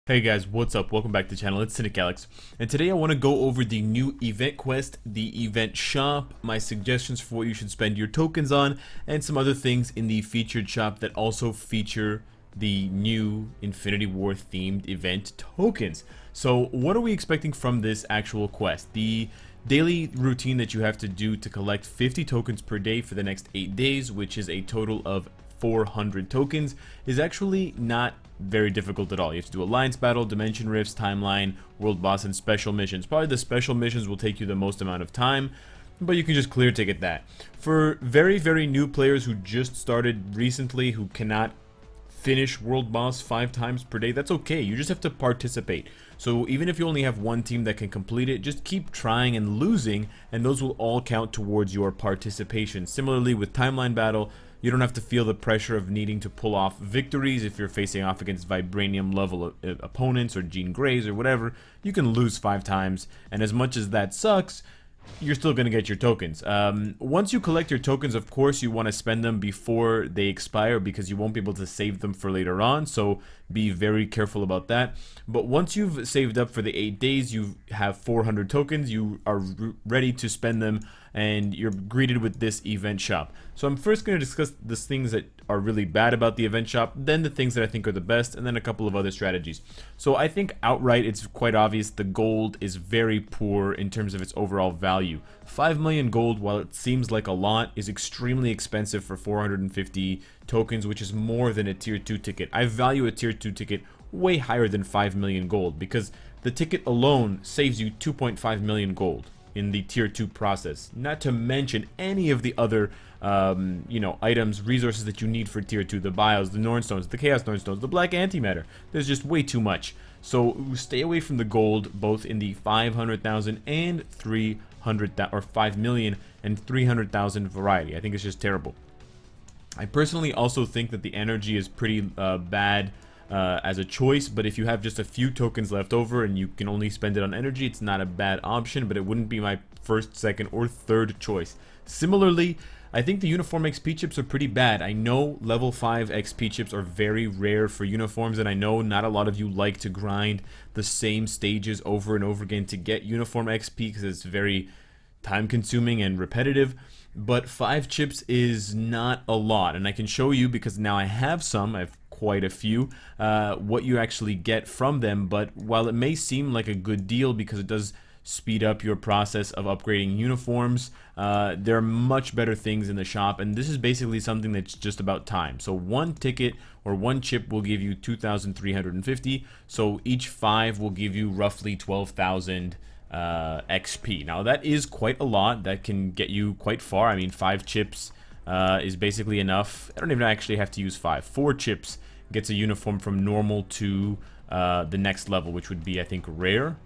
Hey guys, what's up? Welcome back to the channel. It's Cynicalex, and today I want to go over the new event quest, the event shop, my suggestions for what you should spend your tokens on, and some other things in the featured shop that also feature the new Infinity War themed event tokens. So what are we expecting from this actual quest? The daily routine that you have to do to collect 50 tokens per day for the next 8 days, which is a total of 400 tokens, is actually not very difficult at all. You have to do Alliance Battle, Dimension Rifts, Timeline, World Boss, and Special Missions. Probably the Special Missions will take you the most amount of time, but you can just clear ticket that. For very new players who just started recently, who cannot finish World Boss 5 times per day, that's okay. You just have to participate. So even if you only have one team that can complete it, just keep trying and losing, and those will all count towards your participation. Similarly with Timeline Battle, you don't have to feel the pressure of needing to pull off victories if you're facing off against Vibranium level opponents or Jean Greys or whatever. You can lose 5 times, and as much as that sucks, you're still going to get your tokens. Once you collect your tokens, of course, you want to spend them before they expire because you won't be able to save them for later on, so be very careful about that. But once you've saved up for the 8 days, you have 400 tokens, you are ready to spend them, and you're greeted with this event shop. So I'm first going to discuss the things that are really bad about the event shop, then the things that I think are the best, and then a couple of other strategies. So I think outright it's quite obvious the gold is very poor in terms of its overall value. 5 million gold, while it seems like a lot, is extremely expensive for 450 tokens, which is more than a tier 2 ticket. I value a tier 2 ticket way higher than 5 million gold because the ticket alone saves you 2.5 million gold in the tier 2 process, not to mention any of the other items, resources that you need for tier 2, the bios, the Nornstones, the Chaos Nornstones, the black antimatter. There's just way too much. So stay away from the gold, both in the 500,000 and 300,000 or 5 million and 300,000 variety. I think it's just terrible. I personally also think that the energy is pretty bad as a choice, but if you have just a few tokens left over and you can only spend it on energy, it's not a bad option, but it wouldn't be my first, second, or third choice. Similarly, I think the uniform XP chips are pretty bad. I know level 5 XP chips are very rare for uniforms, and I know not a lot of you like to grind the same stages over and over again to get uniform XP because it's very time consuming and repetitive, but 5 chips is not a lot, and I can show you because now I have some. I have quite a few, what you actually get from them. But while it may seem like a good deal because it does speed up your process of upgrading uniforms, there are much better things in the shop, and this is basically something that's just about time. So one ticket or one chip will give you 2,350, so each 5 will give you roughly 12,000 XP. Now that is quite a lot. That can get you quite far. I mean, 5 chips is basically enough. I don't even actually have to use 5. 4 chips gets a uniform from normal to the next level, which would be, I think, rare,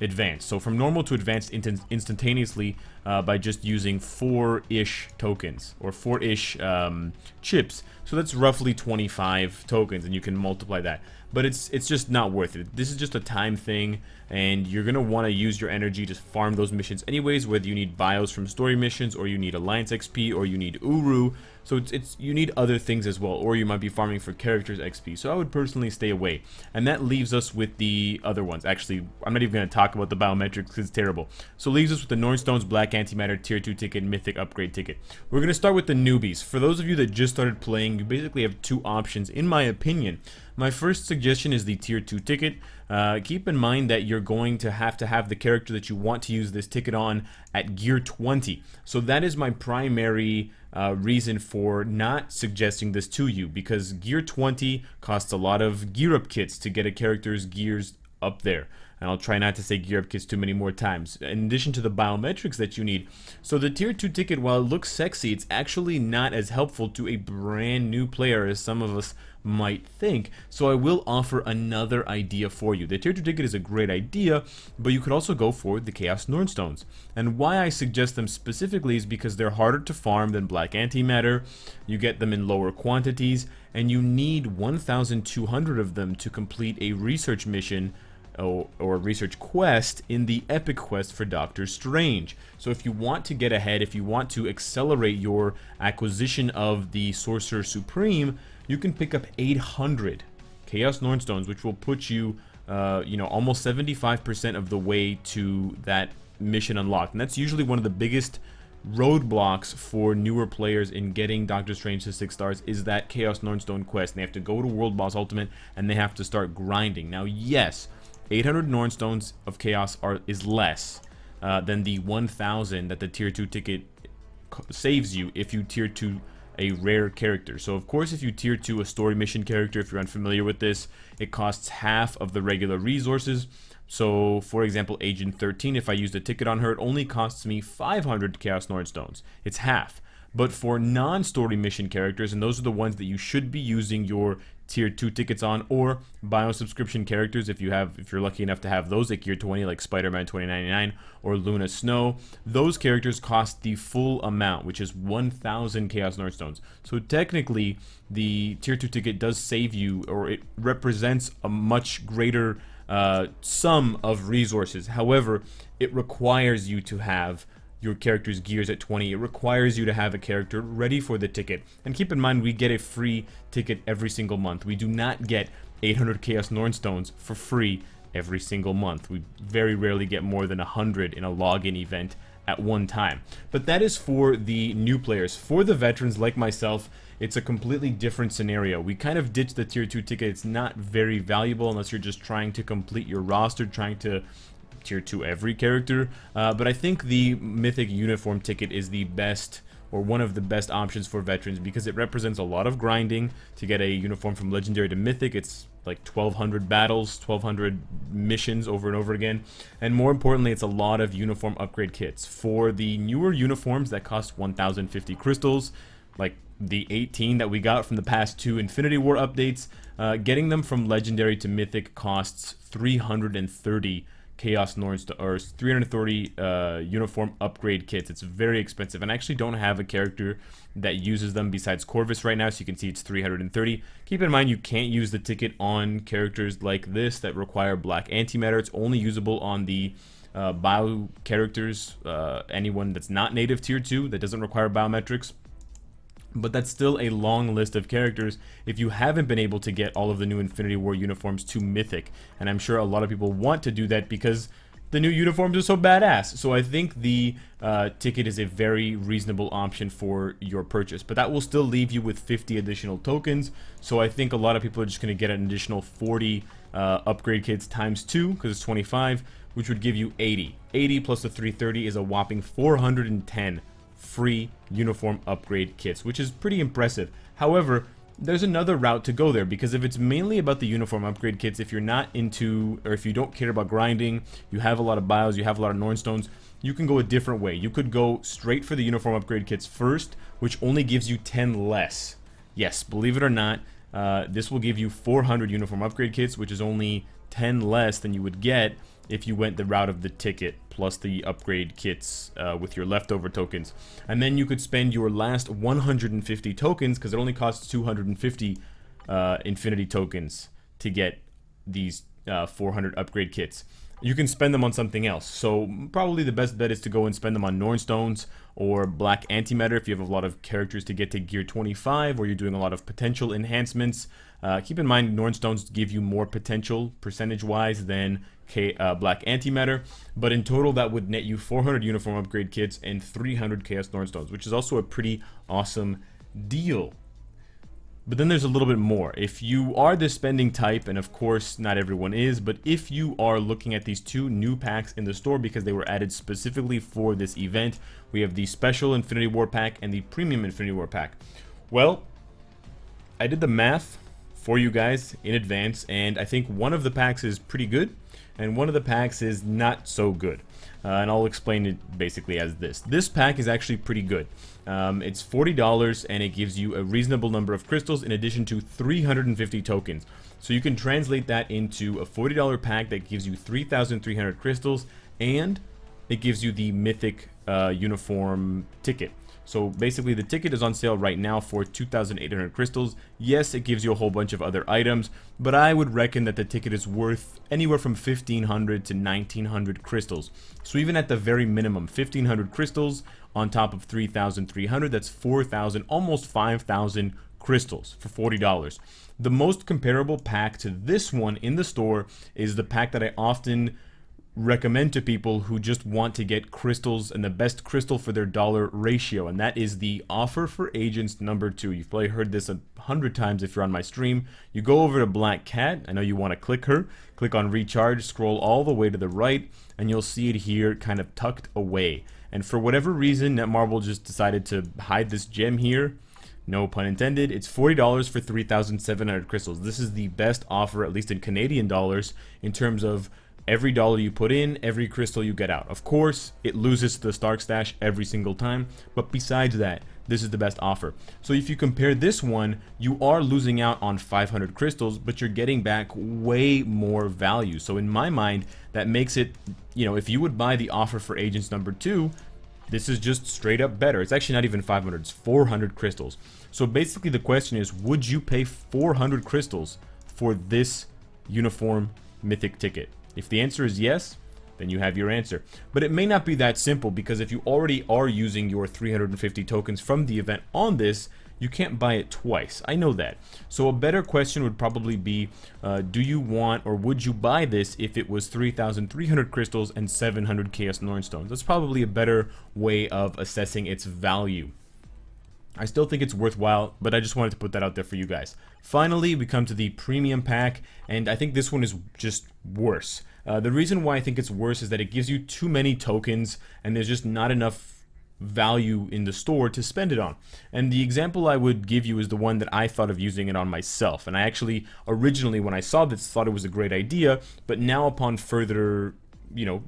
advanced. So from normal to advanced instantaneously by just using 4-ish tokens or 4-ish chips. So that's roughly 25 tokens, and you can multiply that. But it's just not worth it. This is just a time thing, and you're gonna want to use your energy to farm those missions anyways, whether you need bios from story missions, or you need Alliance XP, or you need Uru. So you need other things as well, or you might be farming for characters XP. So I would personally stay away. And that leaves us with the other ones. Actually, I'm not even going to talk about the biometrics because it's terrible. So it leaves us with the Nornstones, Black Antimatter, Tier 2 ticket, Mythic Upgrade ticket. We're going to start with the newbies. For those of you that just started playing, you basically have 2 options, in my opinion. My first suggestion is the Tier 2 ticket. Keep in mind that you're going to have the character that you want to use this ticket on at gear 20. So that is my primary reason for not suggesting this to you, because gear 20 costs a lot of gear up kits to get a character's gears up there. And I'll try not to say gear up kits too many more times, in addition to the biometrics that you need. So the tier 2 ticket, while it looks sexy, it's actually not as helpful to a brand new player as some of us might think. So I will offer another idea for you. The tier 2 ticket is a great idea, but you could also go for the Chaos Nornstones. And why I suggest them specifically is because they're harder to farm than Black Antimatter, you get them in lower quantities, and you need 1,200 of them to complete a research mission or research quest in the epic quest for Doctor Strange. So if you want to get ahead, if you want to accelerate your acquisition of the Sorcerer Supreme, you can pick up 800 Chaos Nornstones, which will put you you know, almost 75% of the way to that mission unlocked. And that's usually one of the biggest roadblocks for newer players in getting Doctor Strange to 6 stars, is that Chaos Nornstone quest. And they have to go to World Boss Ultimate and they have to start grinding. Now, yes, 800 Nornstones of Chaos is less than the 1,000 that the tier 2 ticket saves you if you tier 2 a rare character. So of course, if you tier 2 a story mission character, if you're unfamiliar with this, it costs half of the regular resources. So for example, Agent 13, if I used a ticket on her, it only costs me 500 Chaos Nornstones. It's half. But for non-story mission characters, and those are the ones that you should be using your tier 2 tickets on, or bio subscription characters if you're lucky enough to have those at gear 20, like Spider-Man 2099 or Luna Snow, those characters cost the full amount, which is 1,000 Chaos Nornstones. So technically, the tier 2 ticket does save you, or it represents a much greater sum of resources. However, it requires you to have your character's gears at 20. It requires you to have a character ready for the ticket. And keep in mind, we get a free ticket every single month. We do not get 800 Chaos Nornstones for free every single month. We very rarely get more than 100 in a login event at one time. But that is for the new players. For the veterans like myself, it's a completely different scenario. We kind of ditched the tier 2 ticket. It's not very valuable unless you're just trying to complete your roster, trying to tier 2 every character, but I think the Mythic Uniform ticket is the best, or one of the best options for veterans, because it represents a lot of grinding to get a uniform from Legendary to Mythic. It's like 1,200 battles, 1,200 missions over and over again, and more importantly, it's a lot of uniform upgrade kits. For the newer uniforms that cost 1,050 crystals, like the 18 that we got from the past 2 Infinity War updates, getting them from Legendary to Mythic costs 330 Chaos Nornstone, or 330 uniform upgrade kits. It's very expensive, and I actually don't have a character that uses them besides Corvus right now, so you can see it's 330. Keep in mind, you can't use the ticket on characters like this that require black antimatter. It's only usable on the bio characters, anyone that's not native tier 2 that doesn't require biometrics. But that's still a long list of characters if you haven't been able to get all of the new Infinity War uniforms to Mythic. And I'm sure a lot of people want to do that because the new uniforms are so badass. So I think the ticket is a very reasonable option for your purchase. But that will still leave you with 50 additional tokens. So I think a lot of people are just going to get an additional 40 upgrade kits times 2, because it's 25, which would give you 80. 80 plus the 330 is a whopping 410 free uniform upgrade kits, which is pretty impressive. However, there's another route to go there, because if it's mainly about the uniform upgrade kits, if you're not into, or if you don't care about grinding, you have a lot of bios, you have a lot of Nornstones, you can go a different way. You could go straight for the uniform upgrade kits first, which only gives you 10 less. Yes, believe it or not, this will give you 400 uniform upgrade kits, which is only 10 less than you would get if you went the route of the ticket plus the upgrade kits with your leftover tokens. And then you could spend your last 150 tokens, because it only costs 250 infinity tokens to get these 400 upgrade kits. You can spend them on something else. So probably the best bet is to go and spend them on Nornstones or Black Antimatter if you have a lot of characters to get to gear 25, or you're doing a lot of potential enhancements. Keep in mind, Nornstones give you more potential percentage-wise than Black Antimatter, but in total that would net you 400 uniform upgrade kits and 300 Chaos Nornstones, which is also a pretty awesome deal. But then there's a little bit more. If you are the spending type, and of course not everyone is, but if you are looking at these 2 new packs in the store because they were added specifically for this event, we have the Special Infinity War pack and the Premium Infinity War pack. Well, I did the math for you guys in advance, and I think one of the packs is pretty good, and one of the packs is not so good. And I'll explain it basically as this. This pack is actually pretty good. It's $40, and it gives you a reasonable number of crystals in addition to 350 tokens. So you can translate that into a $40 pack that gives you 3,300 crystals, and it gives you the Mythic uniform ticket. So basically the ticket is on sale right now for 2,800 crystals. Yes, it gives you a whole bunch of other items, but I would reckon that the ticket is worth anywhere from 1,500 to 1,900 crystals. So even at the very minimum, 1,500 crystals on top of 3,300, that's 4,000, almost 5,000 crystals for $40. The most comparable pack to this one in the store is the pack that I often recommend to people who just want to get crystals and the best crystal for their dollar ratio, and that is the Offer for Agents number 2. You've probably heard this 100 times if you're on my stream. You go over to Black Cat. I know you want to click her. Click on Recharge, scroll all the way to the right, and you'll see it here kind of tucked away. And for whatever reason, Netmarble just decided to hide this gem here. No pun intended. It's $40 for 3,700 crystals. This is the best offer, at least in Canadian dollars, in terms of every dollar you put in, every crystal you get out. Of course, it loses to the Stark Stash every single time, but besides that, this is the best offer. So if you compare this one, you are losing out on 500 crystals, but you're getting back way more value. So in my mind, that makes it, you know, if you would buy the Offer for Agents number 2, this is just straight up better. It's actually not even 500, it's 400 crystals. So basically the question is, would you pay 400 crystals for this uniform mythic ticket? If the answer is yes, then you have your answer. But it may not be that simple, because if you already are using your 350 tokens from the event on this, you can't buy it twice. I know that. So a better question would probably be, do you want or would you buy this if it was 3,300 crystals and 700 Chaos Norn Stones? That's probably a better way of assessing its value. I still think it's worthwhile, but I just wanted to put that out there for you guys. Finally, we come to the premium pack, and I think this one is just worse. The reason why I think it's worse is that it gives you too many tokens, and there's just not enough value in the store to spend it on. And the example I would give you is the one that I thought of using it on myself. And I actually, originally when I saw this, thought it was a great idea, but now upon further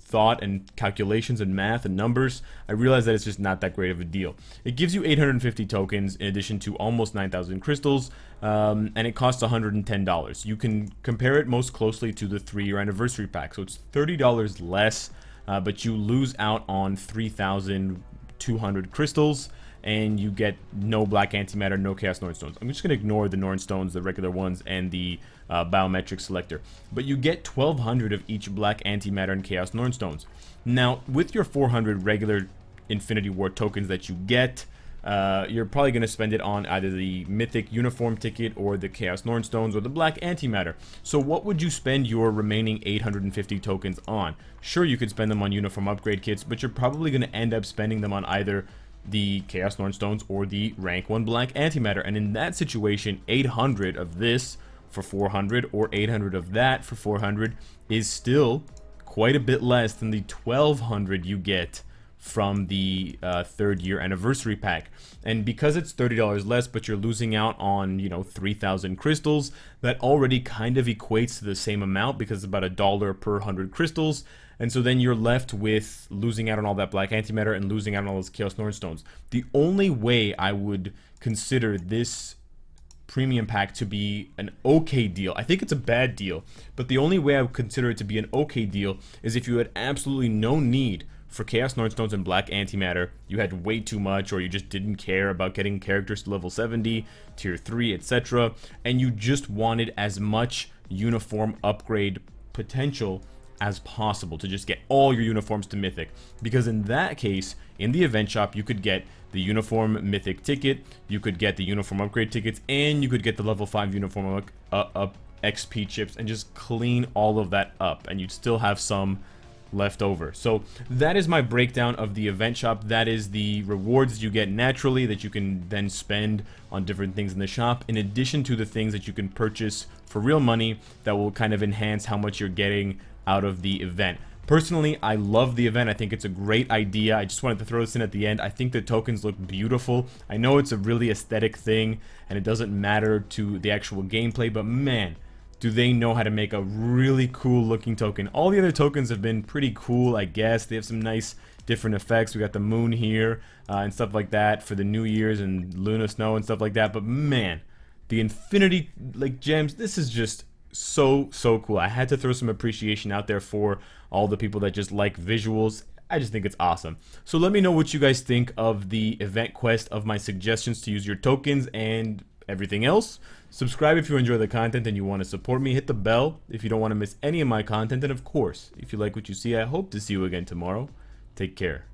thought and calculations and math and numbers, I realized that it's just not that great of a deal. It gives you 850 tokens in addition to almost 9,000 crystals, and it costs $110. You can compare it most closely to the 3-year anniversary pack, so it's $30 less, but you lose out on 3,200 crystals, and you get no black antimatter, no chaos Norn Stones. I'm just going to ignore the Norn Stones, the regular ones, and the biometric selector. But you get 1,200 of each black antimatter and chaos Norn Stones. Now, with your 400 regular Infinity War tokens that you get, you're probably going to spend it on either the Mythic Uniform ticket or the Chaos Norn Stones or the Black Antimatter. So what would you spend your remaining 850 tokens on? Sure, you could spend them on Uniform Upgrade Kits, but you're probably going to end up spending them on either the Chaos Norn Stones or the Rank 1 Black Antimatter. And in that situation, 800 of this for 400 or 800 of that for 400 is still quite a bit less than the 1,200 you get from the 3rd year anniversary pack. And because it's $30 less, but you're losing out on 3,000 crystals, that already kind of equates to the same amount, because it's about $1 per 100 crystals. And so then you're left with losing out on all that black antimatter and losing out on all those chaos Norn Stones. The only way I would consider this premium pack to be an okay deal, I think it's a bad deal, but the only way I would consider it to be an okay deal is if you had absolutely no need for Chaos Norn Stones and Black Antimatter, you had way too much, or you just didn't care about getting characters to level 70, tier 3, etc., and you just wanted as much uniform upgrade potential as possible to just get all your uniforms to Mythic. Because in that case, in the event shop, you could get the Uniform Mythic ticket, you could get the Uniform Upgrade tickets, and you could get the level 5 Uniform XP chips, and just clean all of that up, and you'd still have some left over. So that is my breakdown of the event shop. That is the rewards you get naturally that you can then spend on different things in the shop, in addition to the things that you can purchase for real money that will kind of enhance how much you're getting out of the event. Personally, I love the event. I think it's a great idea. I just wanted to throw this in at the end. I think the tokens look beautiful. I know it's a really aesthetic thing and it doesn't matter to the actual gameplay, but man, do they know how to make a really cool looking token. All the other tokens have been pretty cool, I guess. They have some nice different effects. We got the moon here and stuff like that for the New Year's and Luna Snow and stuff like that. But man, the Infinity gems, this is just so cool. I had to throw some appreciation out there for all the people that just like visuals. I just think it's awesome. So let me know what you guys think of the event quest, of my suggestions to use your tokens and everything else. Subscribe if you enjoy the content and you want to support me. Hit the bell if you don't want to miss any of my content. And of course, if you like what you see, I hope to see you again tomorrow. Take care.